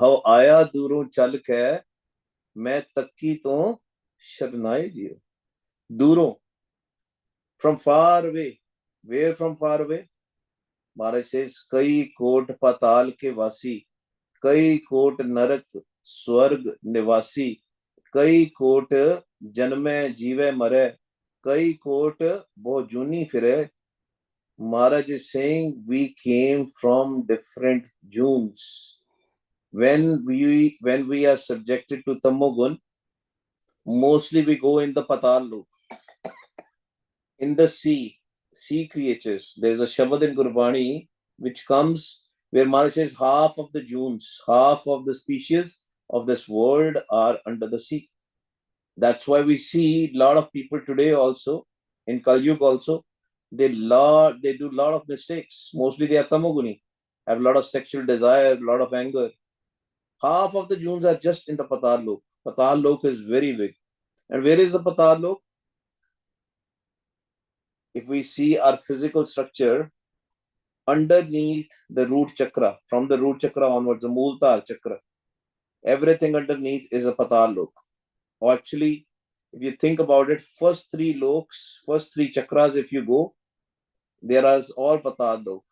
how आया दूरों चल के मैं तक्की तो शरनाए जियो. दूरों, from far away. Where from far away? Maharaj says, कई कोट पाताल के वासी, कई कोट नरक स्वर्ग निवासी, कई कोट जन्मे जीवे मरे, कई कोट बहु जूनी फिरे. Maharaj is saying we came from different Junes. When we are subjected to Tamogun, mostly we go in the Patal loop, in the sea creatures. There's a Shabad in Gurbani which comes where Maharaj says half of the Junes, half of the species of this world are under the sea. That's why we see a lot of people today also, in Kali Yuga also, they do a lot of mistakes. Mostly they are tamoguni, have a lot of sexual desire, a lot of anger. Half of the Junes are just in the Patal Lok. Patal Lok is very big. And where is the Patal Lok? If we see our physical structure, underneath the root chakra, from the root chakra onwards, the Multar chakra, everything underneath is a Patal Lok. Or actually, if you think about it, first three loks, first three chakras, if you go, there are all Patal Lok.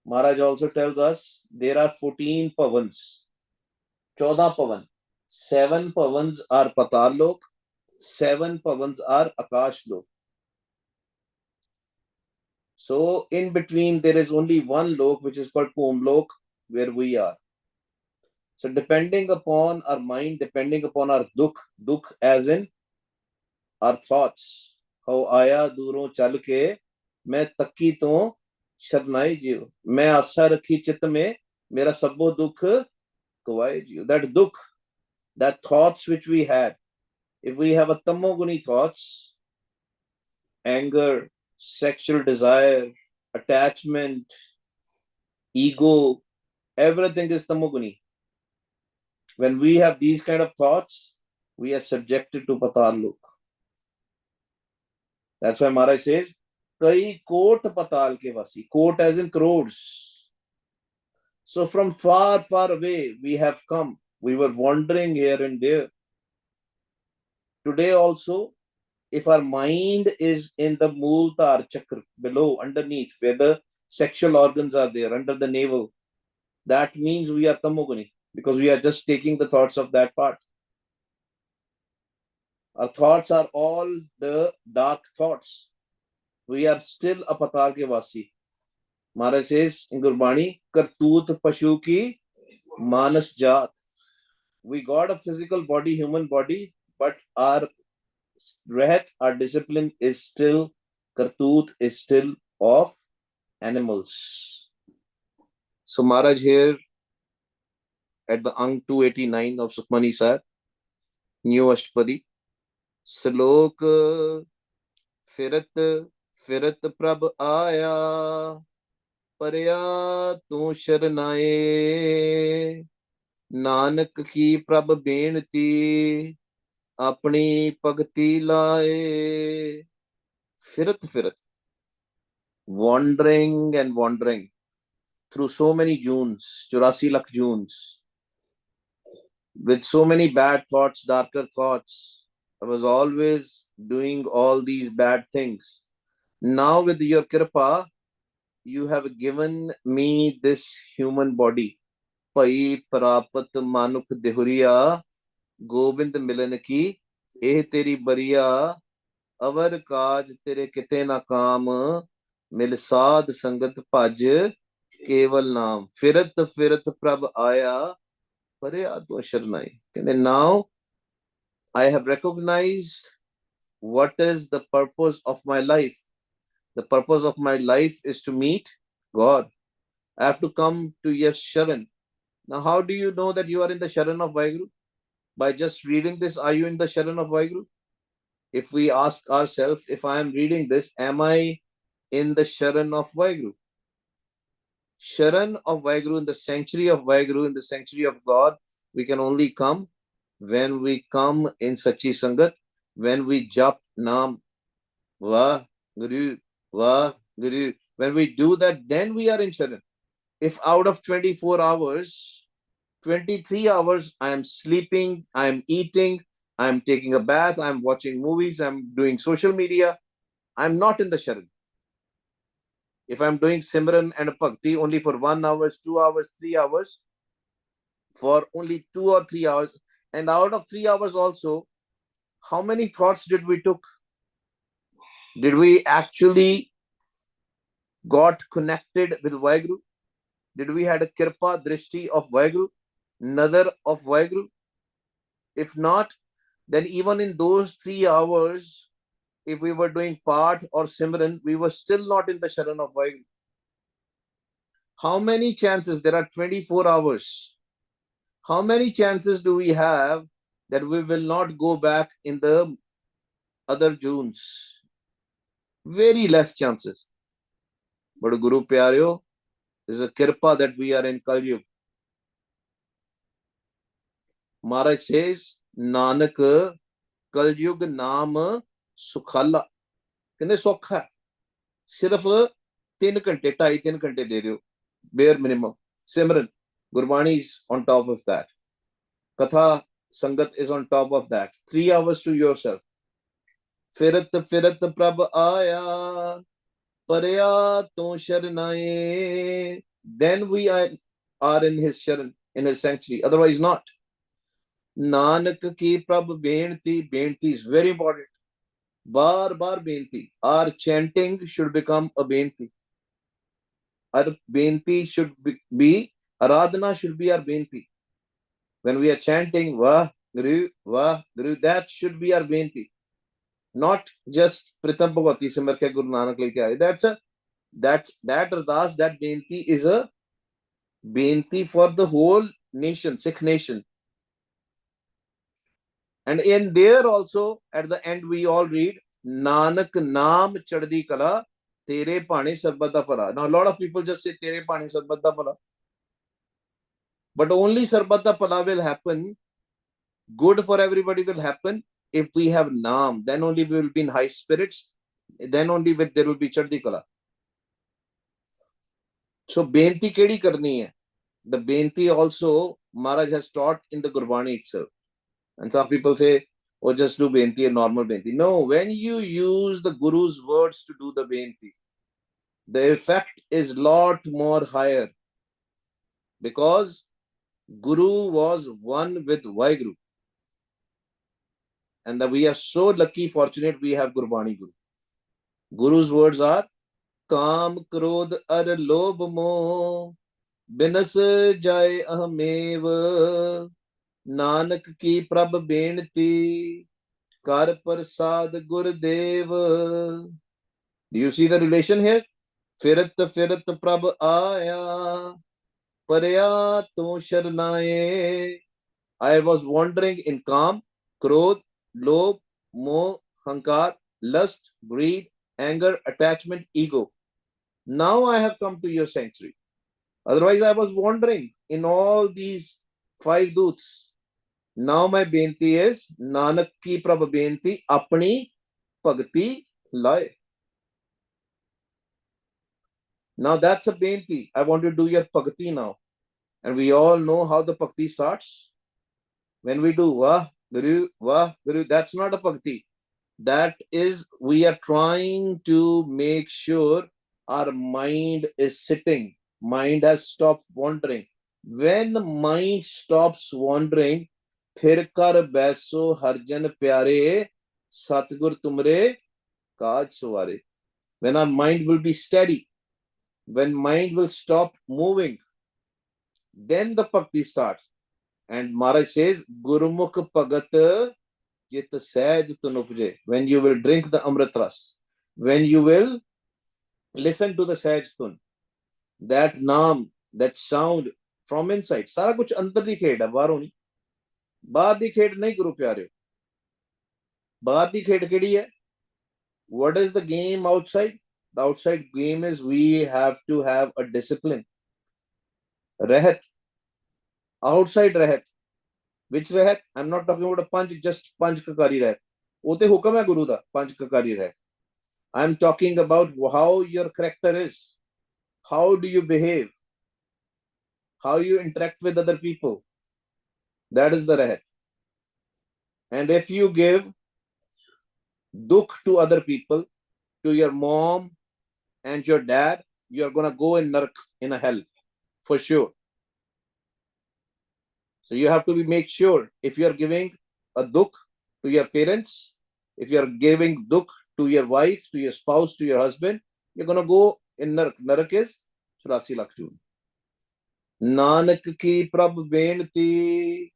Maharaj also tells us there are 14 pavans, 14 pavan. 7 pavans are Patal Lok, 7 pavans are Akash Lok. So in between there is only one lok which is called Pum Lok, where we are. So depending upon our mind, depending upon our dukh as in our thoughts, how आया दूरों चल के मैं तक्की तो शरनाई जियो, मैं आशा रखी चित्त में मेरा सबो दुख गवाए जियो. That dukh, that thoughts which we had, if we have a tamoguni thoughts, anger, sexual desire, attachment, ego, everything is tamoguni. When we have these kind of thoughts, we are subjected to Patal Lok. That's why Maharaj says, Kai कोट patal ke vasi. Koट as in crores. So from far, far away, we have come. We were wandering here and there. Today also, if our mind is in the Multar chakra, below, underneath, where the sexual organs are there, under the navel, that means we are tamoguni, because we are just taking the thoughts of that part. Our thoughts are all the dark thoughts. We are still a patal ke vasi. Maharaj says in Gurbani, Kartut Pashu ki Manas Jat. We got a physical body, human body, but our rehat, our discipline is still, Kartut is still of animals. So Maharaj here at the Ang 289 of Sukhmani Sahib, New Ashtapadi, Slok Firat Firat Prabh Aya Parya Tu Sharnaye Nanak की प्रभ बेनती अपनी भगति लाए. फिरत फिरत, wandering and wandering through so many Junes, 84 lakh Junes, with so many bad thoughts, darker thoughts. I was always doing all these bad things. Now with your kripa, you have given me this human body. ਭਈ ਪ੍ਰਾਪਤ ਮਾਨੁਖ ਦੇਹੁਰੀਆ ਗੋਬਿੰਦ ਮਿਲਨ ਕੀ ਇਹ ਤੇਰੀ ਬਰੀਆ ਅਵਰ ਕਾਜ ਤੇਰੇ ਕਿਤੇ ਨਾ ਕਾਮ ਮਿਲ ਸਾਧ ਸੰਗਤ ਭਜ ਕੇਵਲ ਨਾਮ. ਫਿਰਤ ਫਿਰਤ ਪ੍ਰਭ ਆਇਆ ਪਰਿਆ ਤੋ ਸ਼ਰਨਾਈ. ਕਹਿੰਦੇ now I have recognized what is the purpose of my life. The purpose of my life is to meet God. I have to come to your sharan. Now, how do you know that you are in the Sharan of Vaheguru? By just reading this, are you in the Sharan of Vaheguru? If we ask ourselves, if I am reading this, am I in the Sharan of Vaheguru? Sharan of Vaheguru, in the sanctuary of Vaheguru, in the sanctuary of God, we can only come when we come in Sachi Sangat, when we jap Naam, Vaheguru, Vaheguru. When we do that, then we are in Sharan. If out of 24 hours, 23 hours I am sleeping, I am eating, I am taking a bath, I am watching movies, I am doing social media. I am not in the Sharan. If I'm doing Simran and Bhakti only for 1 hour, 2 hours, 3 hours, for only 2 or 3 hours, and out of 3 hours also, how many thoughts did we took? Did we actually got connected with Vaheguru? Did we had a kirpa drishti of Vaheguru, nazar of Vaheguru? If not, then even in those 3 hours, if we were doing part or Simran, we were still not in the Sharan of Vaheguru. How many chances? There are 24 hours. How many chances do we have that we will not go back in the other Junes? Very less chances. But Guru Pyareo, is a kirpa that we are in Kal Yug. Maharaj says, Nanak Kal Yug Naam Sukhala. कहते सौखा है सिर्फ 3 घंटे 2.5-3 घंटे दे दो bare minimum. Simran, Gurbani is on top of that. Katha Sangat is on top of that. 3 hours to yourself. Firat Firat Prabh Aya Parya To Sharnaye. Then we are in his Sharan, in his sanctuary. Otherwise not. Nanak ki Prabh Benti. Benti is very important. Bar bar Benti. Our chanting should become a Benti. Our Benti should be Aradhana should be our Benti. When we are chanting Vah Guru, that should be our Benti. Not just Pritam Bhagavati Simar ke Guru Nanak leke aaye. That Ardas, that Benti is a Benti for the whole nation, Sikh nation. And in there also, at the end, we all read Nanak Naam Chaddi Kala Tere Pani Sarbada Pala. Now, a lot of people just say Tere Pani Sarbada Pala. But only Sarbada Pala will happen, good for everybody will happen if we have Naam. Then only we will be in high spirits. Then only there will be Chaddi Kala. So, Benti Kedi Karni hai. The Benti also, Maharaj has taught in the Gurbani itself. And some people say, oh, just do Benti, a normal Benti. No, when you use the Guru's words to do the Benti, the effect is lot more higher. Because Guru was one with Vaheguru. And that we are so lucky, fortunate we have Gurbani Guru. Guru's words are, Kam Krodh Ar Lobh Moh Binas Jai Ahmev Nanak ki Prabh Benti Kar Prasad Gurudev. Do you see the relation here? Firat Firat Prabh Aya Parya To Sharnaye. I was wandering in Kam, Krodh, Lobh, Moh, Hankar, lust, greed, anger, attachment, ego. Now I have come to your sanctuary. Otherwise, I was wandering in all these 5 doots. Now my benti is Nanak ki Prabh benti apni bhakti laye. Now that's a benti. I want to do your bhakti now. And we all know how the bhakti starts. When we do Vah Guru, that's not a bhakti. That is, we are trying to make sure our mind is sitting. Mind has stopped wandering. When mind stops wandering, फिर कर बैसो हरजन प्यारे सतगुर तुमरे काज सवारे. When our mind will be steady, when mind will stop moving, then the bhakti starts. And Maharaj says, Gurumukh Bhagat Jit Sahaj Tun Upje. When you will drink the Amrit Ras, when you will listen to the Sahaj Tun, that naam, that sound from inside, सारा कुछ अंदर दी खेड है, बाहरों नहीं. बाहर दी खेड नहीं गुरु प्यारे. बाहर दी खेड केड़ी है? What is the game outside? The outside game is we have to have a discipline. Rehat. Outside rehat. Which rehat? I'm not talking about a panch, just panch kakari rehat. Ote hukam hai Guru da, panch kakari rehat. I'm talking about how your character is. How do you behave? How you interact with other people? That is the rahat. And if you give dukh to other people, to your mom and your dad, you're gonna go in nark, in a hell, for sure. So you have to make sure, if you are giving a dukh to your parents, if you are giving dukh to your wife, to your spouse, to your husband, you're gonna go in nark. Nark is 84 lakh joon. Nanak की प्रभ बेनती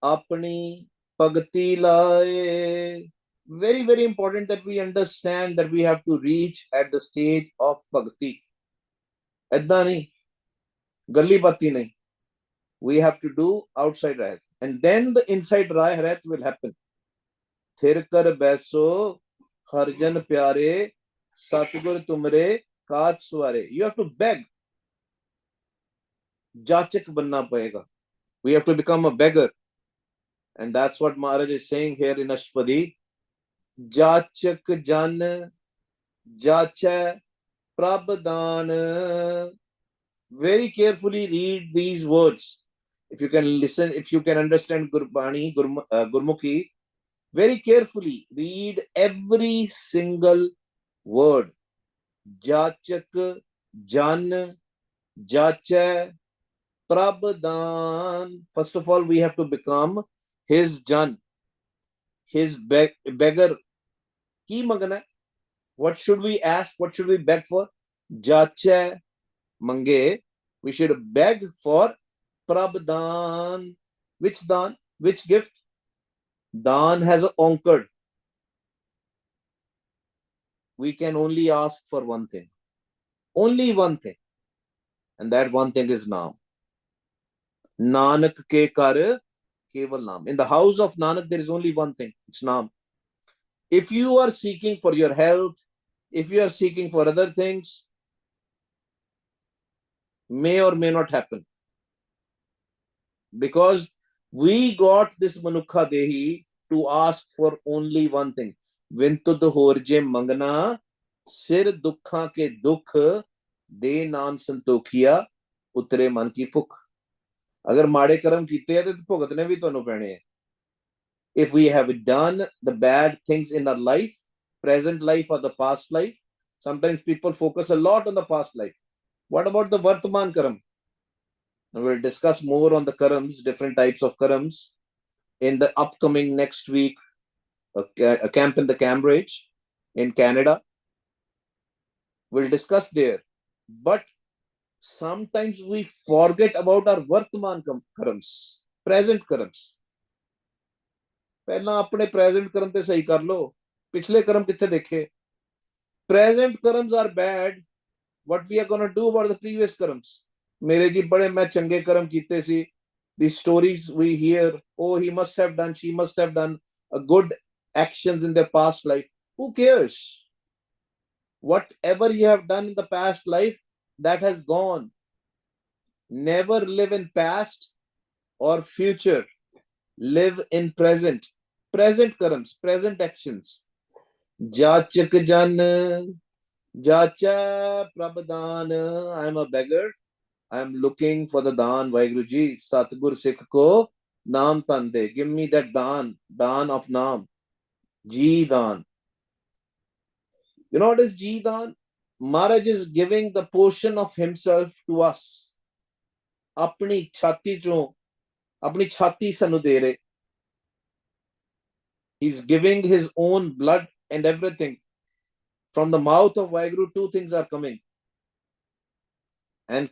अपनी भगति लाए. Very, very important that we understand that we have to reach at the stage of bhakti. Edda nahi, galli batti nahi. We have to do outside rahat, and then the inside rahat will happen. Thir kar बैसो हरजन प्यारे सतगुर तुमरे काज सवारे. You have to beg. जाचक बनना पड़ेगा. We have to become a beggar. And that's what Maharaj is saying here in Ashpadi. Jachak jan jacha prabdhan. Very carefully read these words. If you can listen, if you can understand Gurbani, Gurmukhi, very carefully read every single word. Jachak jan jacha prabdhan. First of all, we have to become his jan, his beggar. Ki mangana. What should we ask? What should we beg for? Jacha mange. We should beg for prabdhan. Which dan? Which gift? Dan has a onkard. We can only ask for one thing. Only one thing. And that one thing is Naam. Nanak ke kar keval Naam. In the house of Nanak, there is only one thing. It's Naam. If you are seeking for your health, if you are seeking for other things, may or may not happen. Because we got this Manukha Dehi to ask for only one thing. Vintud horje mangna, sir dukha ke dukh, de naam santokhiya, utre man ki phuk. अगर माड़े कर्म कीते हैं तो भुगतने भी तुहानू पैणे हैं. If we have done the bad things in our life, present life or the past life, sometimes people focus a lot on the past life. What about the Vartman Karam? We'll discuss more on the Karams, different types of Karams, in the upcoming next week, a camp in the Cambridge in Canada. We'll discuss there. But sometimes we forget about our Vartman Karams, present Karams. पहला अपने present कर्म ते सही कर लो. पिछले कर्म किथे देखे? Present karmas are bad. What we are gonna do about the previous karmas? मेरे जी बड़े मैं चंगे कर्म कीते सी. The stories we hear, oh, he must have done, she must have done a good actions in their past life. Who cares? Whatever you have done in the past life, that has gone. Never live in past or future. Live in present. Present karams, present actions. Jachak jan, jacha prabdhan. I am a beggar. I am looking for the daan. Vaheguru ji, Satgur Sikh ko naam tande. Give me that daan, daan of naam. Ji daan. You know what is ji daan? Maharaj is giving the portion of himself to us. Apni chhati chon, apni chhati sanu de rahe. He's giving his own blood and everything. From the mouth of Vaheguru, two things are coming. And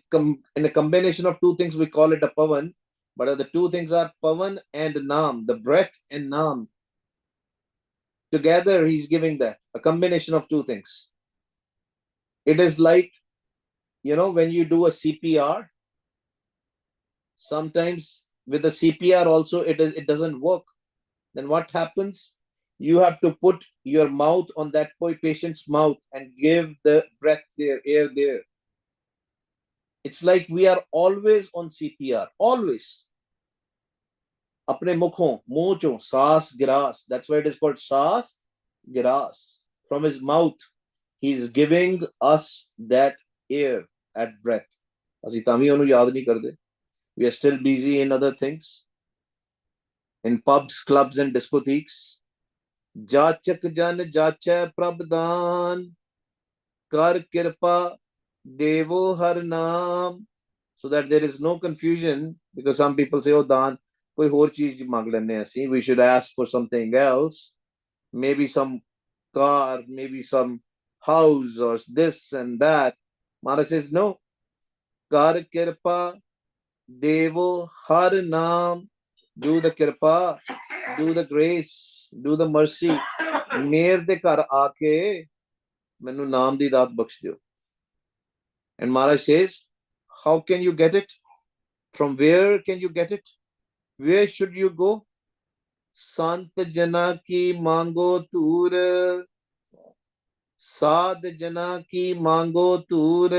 in a combination of two things, we call it a pavan. But the two things are pavan and naam, the breath and naam. Together, he's giving that, a combination of two things. It is like, you know, when you do a CPR, sometimes with the CPR also, it doesn't work. Then what happens? You have to put your mouth on that patient's mouth and give the breath there, air there. It's like we are always on CPR, always. Apne mukhon, mucho, saas, giras. That's why it is called saas, giras. From his mouth, he's giving us that air, that breath. We are still busy in other things. in pubs, clubs, and discotheques. Jachak jan jacha prabdhan, kar kirpa devo har naam. So that there is no confusion, because some people say, oh, daan, koi aur cheez mang lenne assi. We should ask for something else. Maybe some car, maybe some house or this and that. Maharaj says, no. Kar kirpa devo har naam. Do the kirpa, do the grace, do the mercy. Mere de kar aake mainu naam di daat bakhsh diyo. And Maharaj says, how can you get it? From where can you get it? Where should you go? Sant jana ki mango tur, साध जना की मांगो तूर,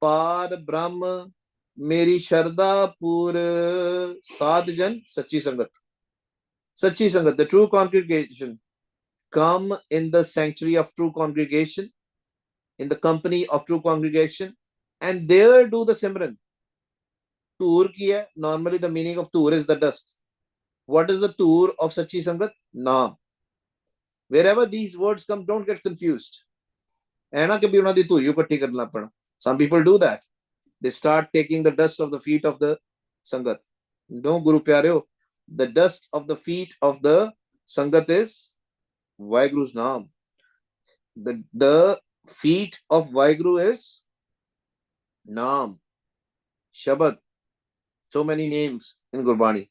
पार ब्रह्म मेरी शरदा पूर. साध जन, सच्ची संगत. Sachi Sangat, the true congregation. Come in the sanctuary of true congregation, in the company of true congregation, and there do the Simran. Tour kiya. Normally the meaning of tour is the dust. What is the tour of Sachi Sangat? Naam. Wherever these words come, don't get confused. Some people do that. They start taking the dust of the feet of the Sangat. No, Guru Pyareo. The dust of the feet of the Sangat is Vaiguru's Naam. The feet of Vaiguru is Naam, Shabad. So many names in Gurbani.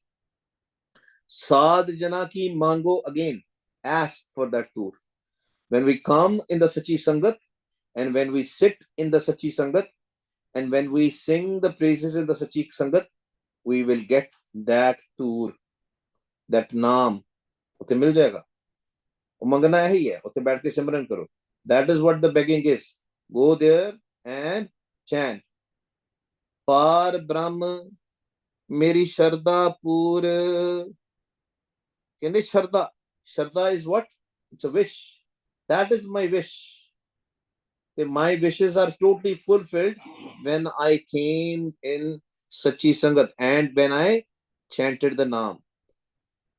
Sadh Jana ki Mango, again, ask for that tour. When we come in the Sachi Sangat, and when we sit in the Sachi Sangat, and when we sing the praises in the Sachi Sangat, we will get that tour, that naam. Utte mil jayega. Mangana hai hai, utte baith ke simran karo. That is what the begging is. Go there and chant. Par Brahm meri Sharda Pur. Kende Sharda. Sharda is what? It's a wish. That is my wish. My wishes are totally fulfilled when I came in Sachi Sangat and when I chanted the Naam.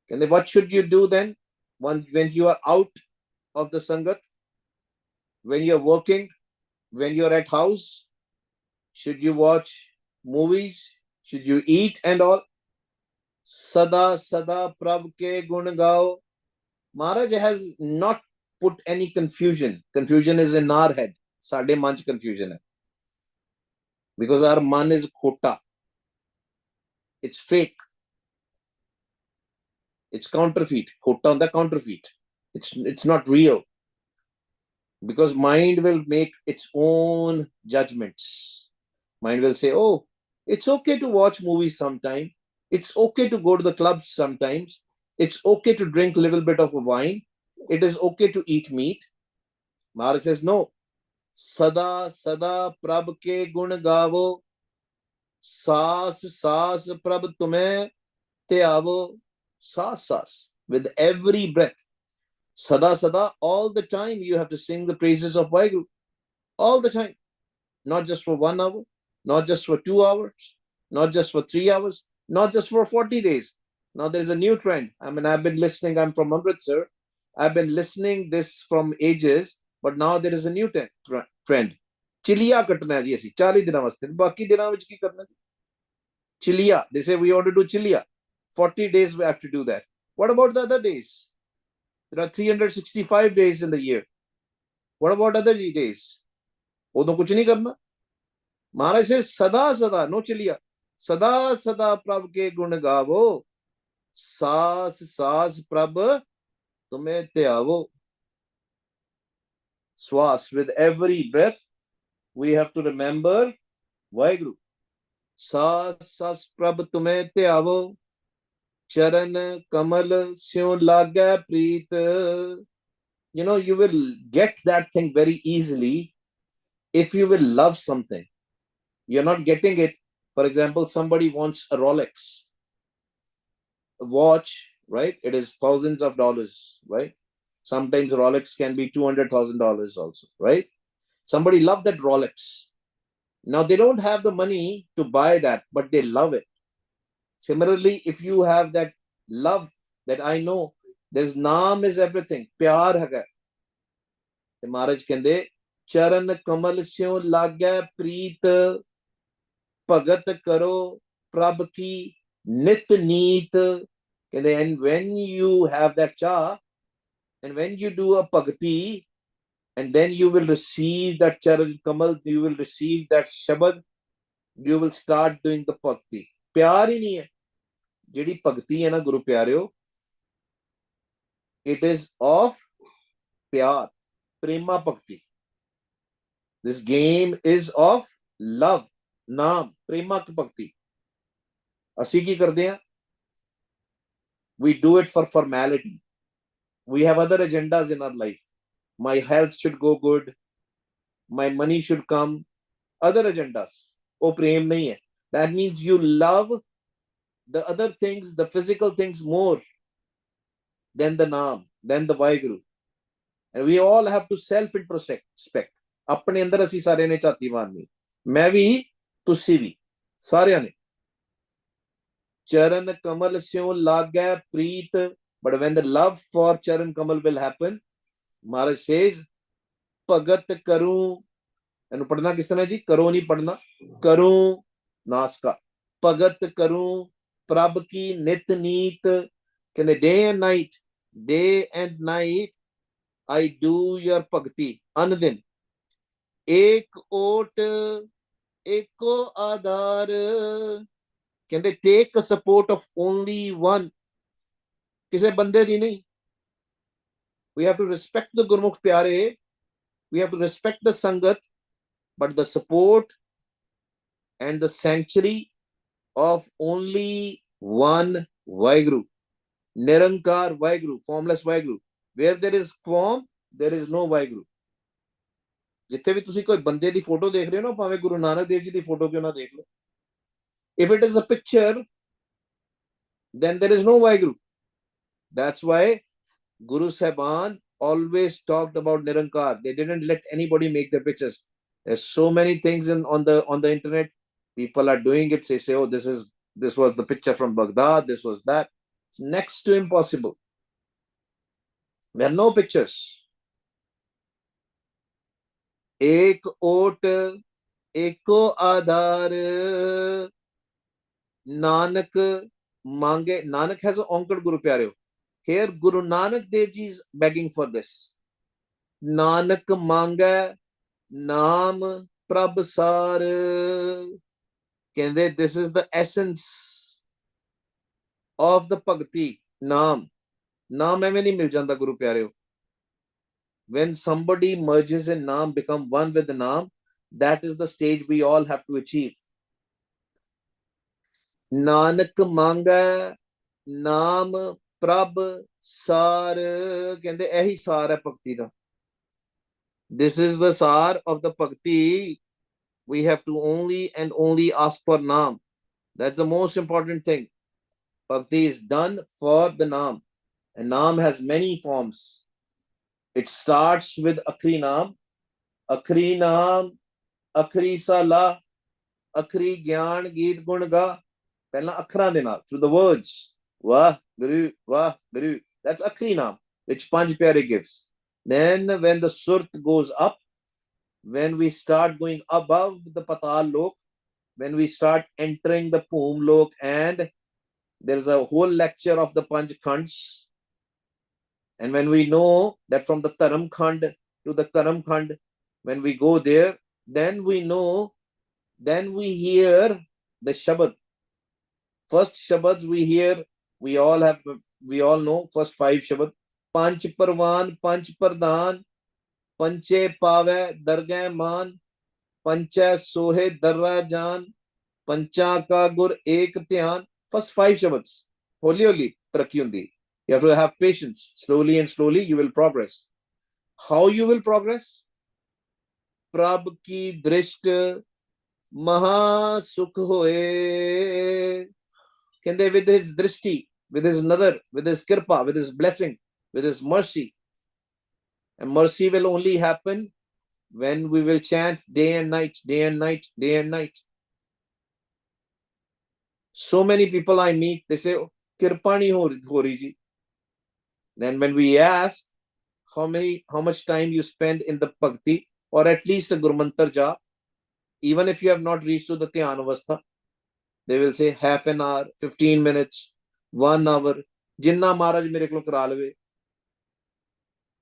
And then what should you do then? When you are out of the Sangat, when you are working, when you are at house, should you watch movies? Should you eat and all? Sada Sada Prabh ke gun gao. Maharaj has not put any confusion. Confusion is in our head. Sade manch confusion hai. Because our man is khota. It's fake. It's counterfeit. Khota on the counterfeit. It's not real. Because mind will make its own judgments. Mind will say, oh, it's okay to watch movies sometime. It's okay to go to the clubs sometimes. It's okay to drink a little bit of wine. It is okay to eat meat. Maharaj says, no. Sada Sada Prabh ke gun gavo. Saas Saas Prabh tumhe te avo. Saas Saas. With every breath. Sada Sada, all the time you have to sing the praises of Vaiguru. All the time. Not just for 1 hour. Not just for 2 hours. Not just for 3 hours. Not just for 40 days. Now there's a new trend. I mean, I've been listening. I'm from Amritsar. I've been listening this from ages. But now there is a new trend. Chiliya katna hai ji asi 40 dina vaste. Baki dina vich ki karna? Chiliya. They say we want to do Chiliya. 40 days we have to do that. What about the other days? There are 365 days in the year. What about other days? Udo kuch nahi karna. Maharaj says sada sada, no Chiliya. Sada sada Prabh ke gun gavo. Saas saas Prabh tumhe te avo. Swas, with every breath, we have to remember Vaiguru. Saas saas Prabh tumhe te avo. Charan kamal syon laga preet. You know, you will get that thing very easily if you will love something. You're not getting it. For example, somebody wants a Rolex watch, right? It is thousands of dollars, right? Sometimes Rolex can be $200,000 also, right? Somebody loved that Rolex. Now they don't have the money to buy that, but they love it. Similarly, if you have that love that I know. There's naam is everything. प्यार है. ਤੇ ਮਹਾਰਾਜ ਕਹਿੰਦੇ ਚਰਨ ਕਮਲ ਸਿਉ ਲਾਗੈ ਪ੍ਰੀਤ ਭਗਤ ਕਰੋ ਪ੍ਰਭ ਕੀ ਨਿਤ ਨੀਤ. ਕਹਿੰਦੇ and when you have that cha and when you do a bhakti and then you will receive that charan kamal, you will receive that shabad, you will start doing the bhakti. ਪਿਆਰ ਹੀ ਨਹੀਂ ਹੈ. ਜਿਹੜੀ ਭਗਤੀ ਹੈ ਨਾ ਗੁਰੂ ਪਿਆਰਿਓ, it is of ਪਿਆਰ, ਪ੍ਰੇਮਾ ਭਗਤੀ. This game is of love, ਨਾਮ, ਪ੍ਰੇਮਾ ਭਗਤੀ. ਅਸੀਂ ਕੀ ਕਰਦੇ ਹਾਂ? We do it for formality. We have other agendas in our life. My health should go good. My money should come. Other agendas. Oh, prem nahi hai. That means you love the other things, the physical things more than the naam, than the Vaheguru. And we all have to self-introspect. अपने अंदर असी सारे ने झाती मारनी. मैं भी, तुसी भी, सारे ने. Charan kamal syo lagay preet. But when the love for Charan Kamal will happen, Maharaj says, Bhagat karu. And padna kis tarah ji? Karo nahi padna. Karu naska. Bhagat karu. Prabh ki nit neet. Can day and night, I do your bhakti. Anadin. Ek ot, eko adhar. Can they take the support of only one? किसे बंदे दी नहीं. We have to respect the Gurmukh Pyare. We have to respect the Sangat. But the support and the sanctuary of only one Vaheguru. Nirankar Vaheguru, formless Vaheguru. Where there is form, there is no Vaheguru. जिथे भी तुसी कोई बंदे दी photo देख रहे हो ना, भावे गुरु नानक देव जी दी photo क्यों ना देख लो. If it is a picture, then there is no Vaheguru. That's why Guru Sahibaan always talked about Nirankar. They didn't let anybody make their pictures. There's so many things on the internet. People are doing it. They say, oh, this was the picture from Baghdad. This was that. It's next to impossible. There are no pictures. Ek ot, eko adhar. Nanak mange. Nanak has an Ankar Guru Pyareo. Here Guru Nanak Dev Ji is begging for this. Nanak manga naam prabsar. Kende, this is the essence of the bhakti. Naam. Naam ਐਵੇਂ ਨਹੀਂ ਮਿਲ ਜਾਂਦਾ Guru Pyareo. When somebody merges in naam, become one with the naam, that is the stage we all have to achieve. Nanak manga naam prab sar. Kende ehi sar hai bhakti da. This is the sar of the bhakti. We have to only and only ask for naam. That's the most important thing. Bhakti is done for the naam. And naam has many forms. It starts with Akhri naam. Akhri naam. Akhri sala. Akhri gyan geet gun ga. Pehla akhran de naal, through the words. Wah Guru, Wah Guru. That's Akhri naam, which Panj Pyare gives. Then when the Surt goes up, when we start going above the Patal Lok, when we start entering the Poom Lok, and there's a whole lecture of the Panch Khands. And when we know that from the Taram Khand to the Karam Khand, when we go there, then we know, then we hear the Shabad. First Shabads we hear, we all know, first 5 Shabad. Panch Parvan, Panch Pardhan, Panche Pave, Dargah Man, Pancha Sohe Darra Jan, Pancha Ka Gur Ek Dhyan. First 5 Shabads. Holy, Prakyundi. You have to have patience. Slowly and slowly you will progress. How you will progress? Prab ki drisht maha sukh hoye. Can they, with his drishti, with his nazar, with his kirpa, with his blessing, with his mercy. And mercy will only happen when we will chant day and night, day and night, day and night. So many people I meet, they say, किरपा नहीं हो रही जी. Then when we ask how much time you spend in the bhakti or at least a Gurumantar jap, even if you have not reached to the Dhyan Avastha, they will say half an hour, 15 minutes, 1 hour. Jinna Maharaj mere ko kara leve.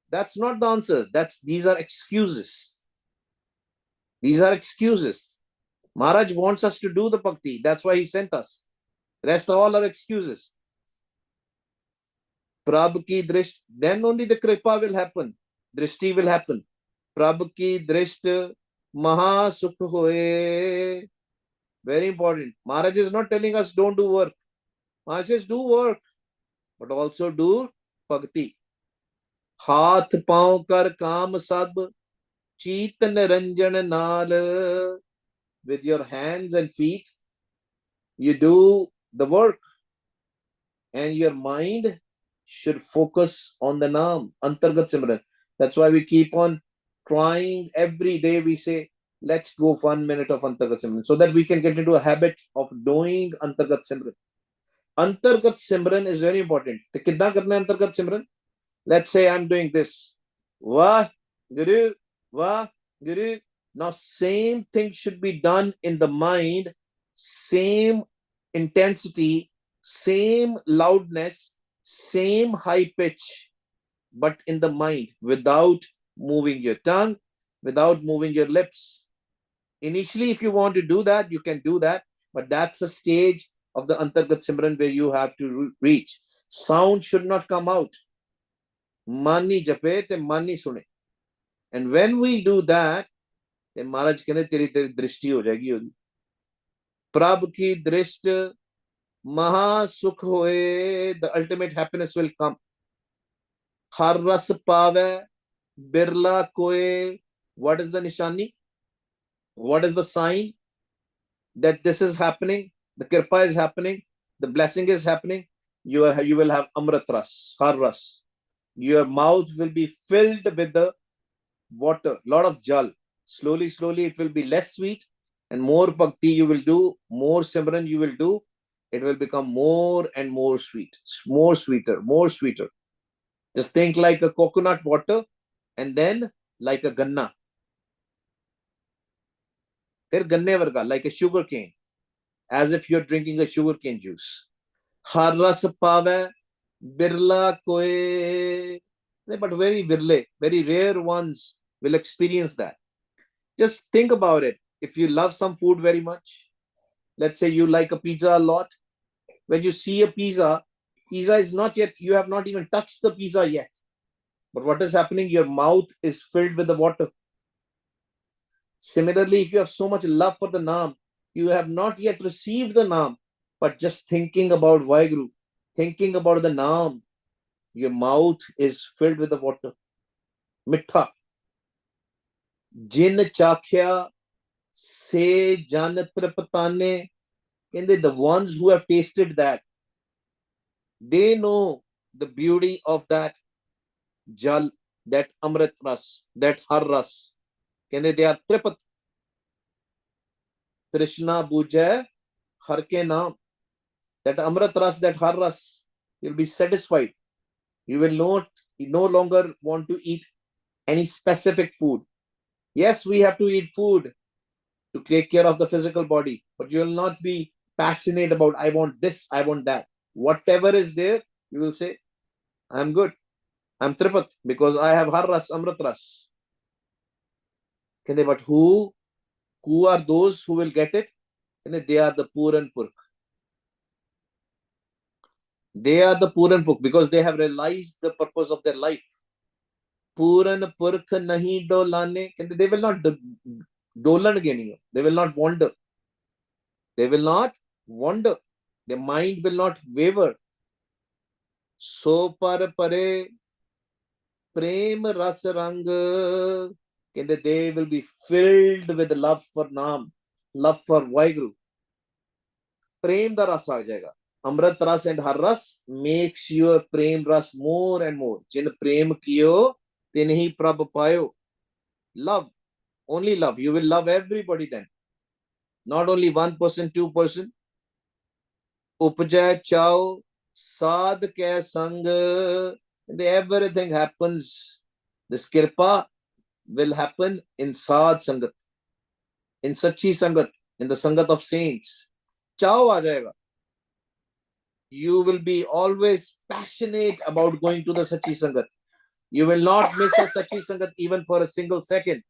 That's not the answer. These are excuses. These are excuses. Maharaj wants us to do the bhakti. That's why he sent us. Rest all are excuses. Prabhu ki drisht, then only the kripa will happen. Drishti will happen. Prabhu ki drisht maha sukh hoye. Very important. Maharaj is not telling us don't do work. Maharaj says do work, but also do bhakti. हाथ पांव कर काम सब चीत निरंजन नाल. With your hands and feet you do the work, and your mind should focus on the naam, antargat simran. That's why we keep on trying every day. We say let's go for 1 minute of antargat simran, so that we can get into a habit of doing antargat simran. Antargat simran is very important. तो कितना करना है अंतर्गत सिमरन? Let's say I'm doing this. Wah Guru, Wah Guru. Now same thing should be done in the mind, same intensity, same loudness, same high pitch, but in the mind, without moving your tongue, without moving your lips. Initially, if you want to do that, you can do that, but that's a stage of the Antargat Simran where you have to reach. Sound should not come out. Mani jape te mani sune. And when we do that, then Maharaj कहते तेरी तेरी दृष्टि हो जाएगी होगी. प्रभु की दृष्टि महा सुख होए, the ultimate happiness will come. हर रस पावे बिरला कोए. What is the nishani? What is the sign that this is happening? The kirpa is happening, the blessing is happening. You will have amrit ras, har ras. Your mouth will be filled with the water, lot of jal. Slowly it will be less sweet, and more bhakti you will do, more simran you will do. It will become more and more sweet, more sweeter, more sweeter. Just think like a coconut water, and then like a ganna. फिर गन्ने वर्गा, like a sugar cane, as if you're drinking a sugar cane juice. हर रस पावे बिरला कोई. But very virle, very rare ones will experience that. Just think about it. If you love some food very much, let's say you like a pizza a lot, when you see a pizza is not yet, you have not even touched the pizza yet. But what is happening? Your mouth is filled with the water. Similarly, if you have so much love for the Naam, you have not yet received the Naam, but just thinking about Vaheguru, thinking about the Naam, your mouth is filled with the water. Mittha. Jin chakhya se jan tripatane. The ones who have tasted that, they know the beauty of that jal, that amrit ras, that har ras. They are tripat. Krishna bujai har ke naam. That amrit ras, that har ras, you'll be satisfied. You will no longer want to eat any specific food. Yes, we have to eat food to take care of the physical body, but you will not be passionate about, I want this, I want that. Whatever is there, you will say, I'm good. I'm tripat because I have har ras, amrit ras. But who are those who will get it? They are the poor and purk. They are the poor and purk because they have realized the purpose of their life. Puran purk nahi dolane. They will not dolan again. They will not wander. They will not wander. Their mind will not waver. So par pare prem ras rang. They will be filled with love for Naam, love for Vaheguru. Prem da ras aa jayega. Amrit ras and har ras makes your prem ras more and more. Jin prem kiyo, tinhi prabh payo. Love, only love. You will love everybody then. Not only 1%, 2%. Upjay chao Sad ke sang, everything happens. This kirpa will happen in sad sangat, in sachi sangat, in the sangat of saints. Chao aa jayega. You will be always passionate about going to the sachi sangat. You will not miss a sachi sangat even for a single second.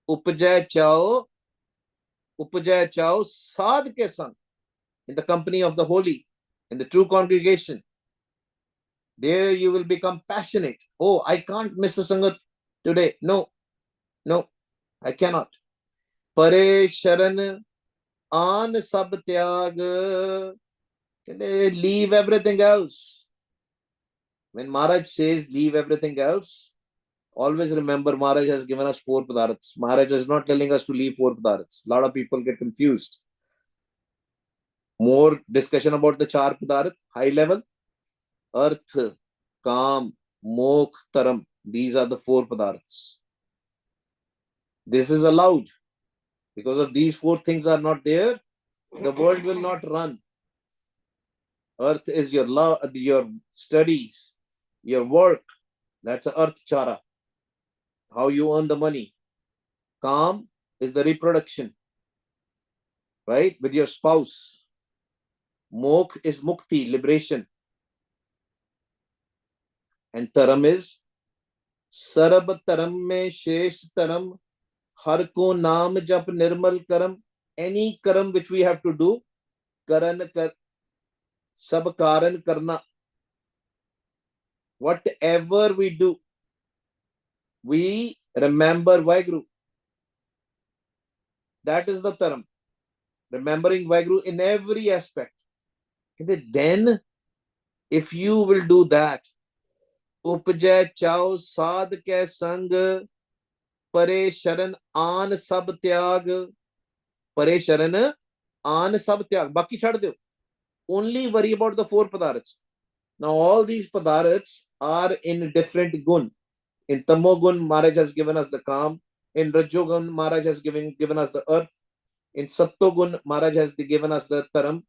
Upajay chao sad ke sang, in the company of the holy, in the true congregation. There you will become passionate. Oh, I can't miss the sangat today. No, I cannot. Pare sharan an sab tyag. Leave everything else. When Maharaj says leave everything else, always remember Maharaj has given us 4 padarthas. Maharaj is not telling us to leave 4 padarthas. A lot of people get confused. More discussion about the 4 padarth, high level. Arth, Kam, Mokh, Taram. These are the 4 padarthas. This is allowed. Because if these 4 things are not there, the world will not run. Earth is your love, your studies, your work. That's Earth Chara. How you earn the money. Kam is the reproduction, right? With your spouse. Mokh is mukti, liberation. And taram is sarab taram mein shesh taram, har ko naam jap nirmal karam. Any karam which we have to do, karan kar, sab karan karna. Whatever we do, we remember Vaheguru. That is the taram. Remembering Vaheguru in every aspect. Then, if you will do that, Upajay chao sad ke sang, pare sharan an sab tyag. Pare sharan an sab tyag. Baki chhad do. Only worry about the 4 padarthas. Now, all these padarthas are in different gun. In Tamogun, Maharaj has given us the Kam. In Rajogun, Maharaj has given us the earth. In Sattogun, Maharaj has given us the Taram.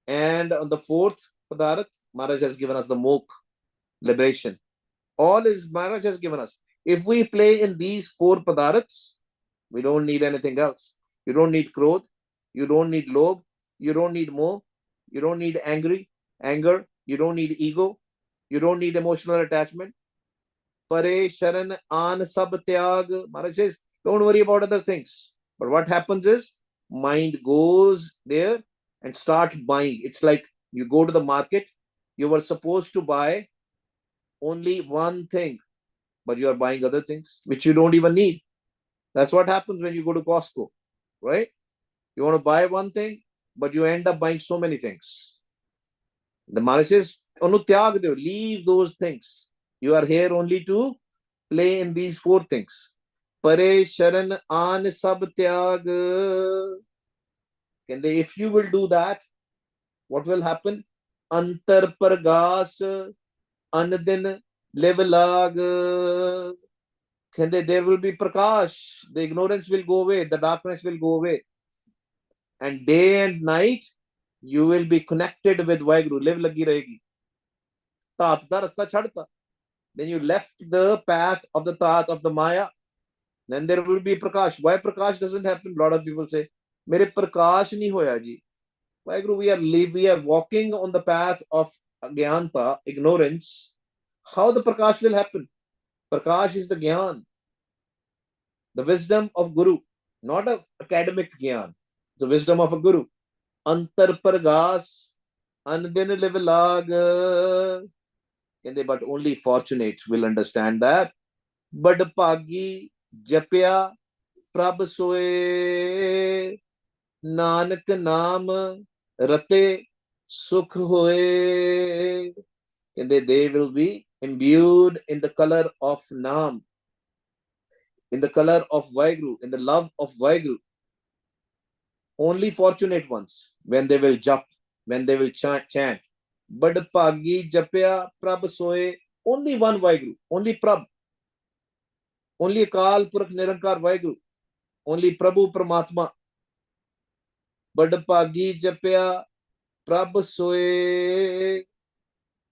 And on the 4th padarth, Maharaj has given us the Mokh, liberation. All is Maharaj has given us. If we play in these 4 padarthas, we don't need anything else. You don't need krodh. You don't need lobh. You don't need moh. You don't need anger. You don't need ego. You don't need emotional attachment. Pare sharan an sab tyag. Maharaj says, don't worry about other things. But what happens is, mind goes there and start buying. It's like you go to the market. You were supposed to buy only one thing, but you are buying other things which you don't even need. That's what happens when you go to Costco, right? You want to buy one thing, but you end up buying so many things. The Maharaj says, leave those things. You are here only to play in these 4 things. Pare sharan an sab tyag. If you will do that, what will happen? Antar pargas anadin levelag. There will be prakash. The ignorance will go away. The darkness will go away. And day and night, you will be connected with Vaheguru. Live lagi rahegi. Taat da rasta chhadta. Then you left the path of the taat of the Maya. Then there will be prakash. Why prakash doesn't happen? A lot of people say, mere prakash nahi hoya ji. Vaheguru, we are walking on the path of Gyanta, ignorance. How the prakash will happen? Prakash is the Gyan, the wisdom of Guru, not an academic Gyan. It's the wisdom of a Guru. Antar pargas, andin levelag. But only fortunate will understand that. Bad pagi japya prab soe, nanak naam rate sukh hoye. They will be imbued in the color of Naam, in the color of Vaheguru, in the love of Vaheguru. Only fortunate ones, when they will jap, when they will chant. Bad pagi japya prab soe. Only one Vaheguru, only Prab, only Akal Purakh Nirankar Vaheguru, only Prabhu Paramatma. Bad pagi japya prab soe.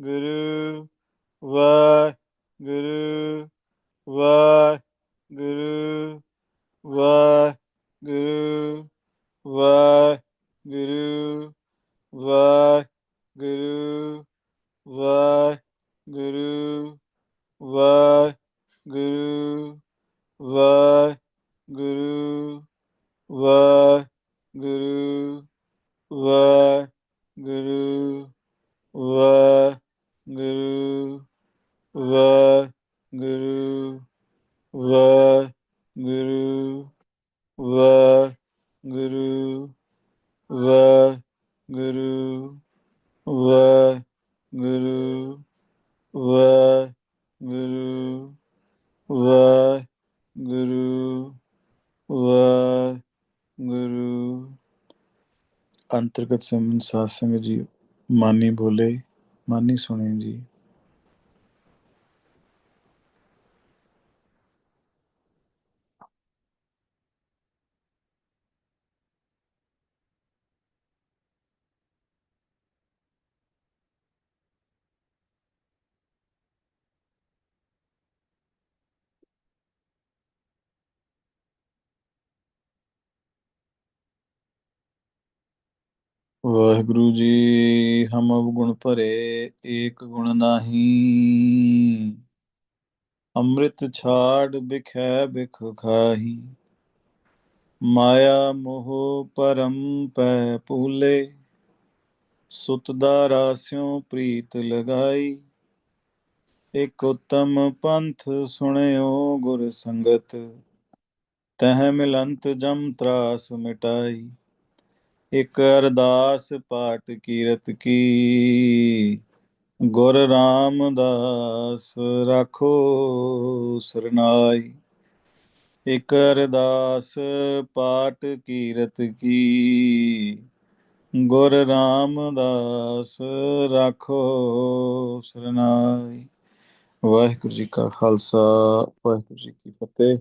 ਗੁਰੂ ਵਾਹਿਗੁਰੂ ਵਾਹਿਗੁਰੂ ਵਾਹਿਗੁਰੂ ਵਾਹਿਗੁਰੂ ਵਾਹਿਗੁਰੂ ਵਾਹਿਗੁਰੂ ਵਾਹਿਗੁਰੂ ਵਾਹਿਗੁਰੂ ਵਾਹਿਗੁਰੂ ਵਾਹਿਗੁਰੂ ਵਾਹਿਗੁਰੂ ਵਾਹਿਗੁਰੂ ਵਾਹਿਗੁਰੂ ਵਾਹਿਗੁਰੂ ਵਾਹਿਗੁਰੂ ਵਾਹਿਗੁਰੂ ਵਾਹਿਗੁਰੂ ਵਾਹਿਗੁਰੂ ਵਾਹਿਗੁਰੂ। ਅੰਤਰਗਤ ਸਿਮਰਨ ਸਾਧ ਸੰਗਤ ਜੀ, ਮਾਨੀ ਬੋਲੇ ਮਾਨੀ ਸੁਣੇ ਜੀ। ਵਾਹਿਗੁਰੂ ਜੀ, ਹਮ ਅਵਗੁਣ ਭਰੇ ਏਕ ਗੁਣ ਨਾਹੀ, ਅੰਮ੍ਰਿਤ ਛਾੜ ਬਿਖੈ ਬਿਖ ਖਾਹੀ, ਮਾਇਆ ਮੋਹ ਪਰਮ ਪੈ ਭੂਲੇ, ਸੁਤ ਦਾਰਾ ਸਿਉ ਪ੍ਰੀਤ ਲਗਾਈ, ਇਕ ਉਤਮ ਪੰਥ ਸੁਣਿਓ ਗੁਰ ਸੰਗਤ, ਤਹ ਮਿਲੰਤ ਜਮ ਤਰਾਸ ਮਿਟਾਈ, ਇਕ ਅਰਦਾਸ ਪਾਠ ਕੀਰਤ ਕੀ, ਗੁਰ ਰਾਮਦਾਸ ਰਾਖੋ ਸਰਨਾਈ, ਇਕ ਅਰਦਾਸ ਪਾਠ ਕੀਰਤ ਕੀ, ਗੁਰ ਰਾਮਦਾਸ ਰਾਖੋ ਸਰਨਾਈ। ਵਾਹਿਗੁਰੂ ਜੀ ਕਾ ਖਾਲਸਾ, ਵਾਹਿਗੁਰੂ ਜੀ ਕੀ ਫਤਿਹ।